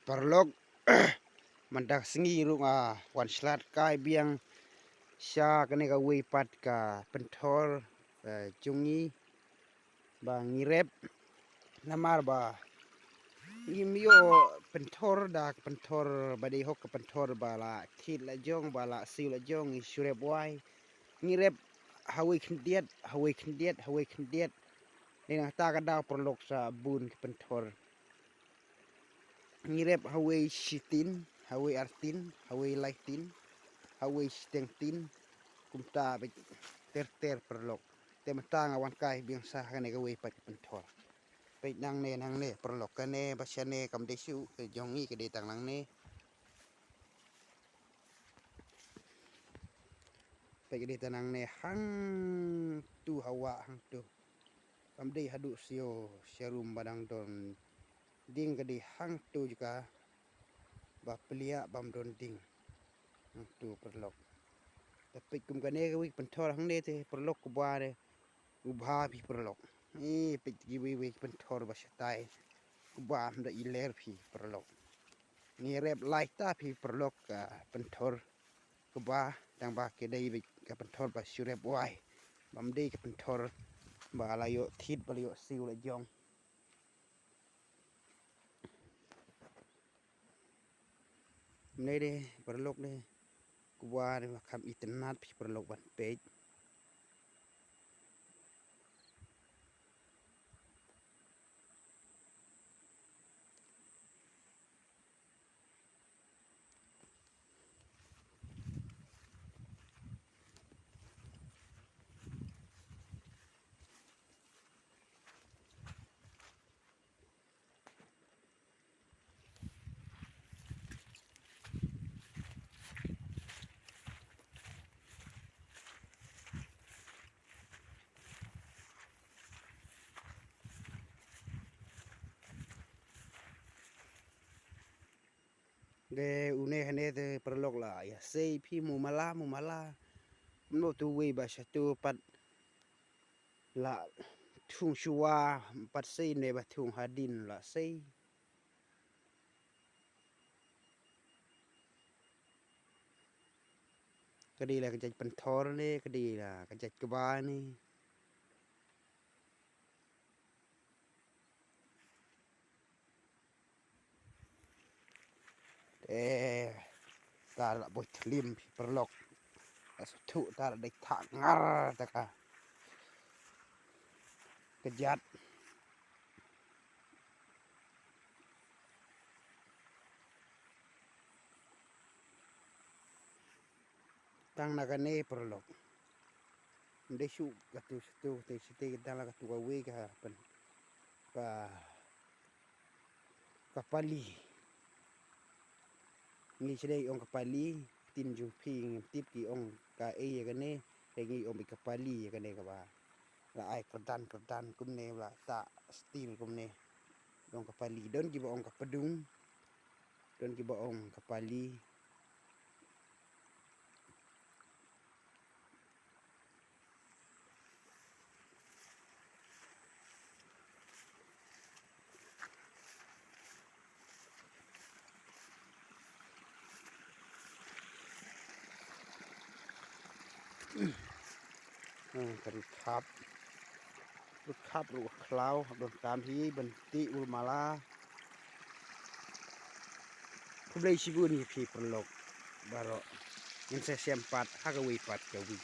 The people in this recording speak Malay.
Parlog mandak sengi runga wan slat kai biang sya kene ka wei pat ka pentor jungi ba ngirep namar ba ngimyo pentor dak pentor badi hok pentor bala khit la jong bala sil la jong surep wai ngirep hawi khndiet ning ta ka daw perlok sa bun pentor ngirep hawi sitin hawi artin hawi laitin hawi stengtin kumta be ter perlok temta ngawan kai biang sa kane ka wei pat pentor pe nang ne perlok kane basyane kam desu ke jongi ke detang nang ne pe ke detanang ne hang tu hawa hang tu kam de hadu sio serum badang don ding ke di hang tu juga ba pelia bam don ding hang tu perlok tapi kum kane ke wei pentor hang ne te perlok ku ba de ubha bi perlok pe gi wei pentor ba setai ba da iler phi perlok ni rep laita phi perlok ka pentor ku ba dang ba ke dai bi ka pentor ba surep wai bam de ke pentor ba la yo thit ba yo siu la jong ne de perlok ne ku ba de kam internet phi perlok ban page de une hane de perlok la ya sei phi mu mala no tu wei ba sa tu pat la thung shua pat sei ne ba thung hadin la sei ka di la ka jaj pentor ne ka di la ka jaj ka ba ni ta la boi thlim phi perlok thu ta de tha ngar ta ka kejat tang na ka ne perlok desu ka tu te site ta la ka tu ka we ka pen ka pali ni sedai ong ka pali tin ju phi tip ki ong ka e ka ne te ngi ong ka pali ka ne ka ba la ai perdan kum ne la ta stil kum ne ong ka pali don ki ba ong ka pedung don ki ba ong ka pali kan khap rut khap ru khlau don tam hi benti ul mala kublai sibun hi phi perlok baro in se sempat ha ka wi pat ka wi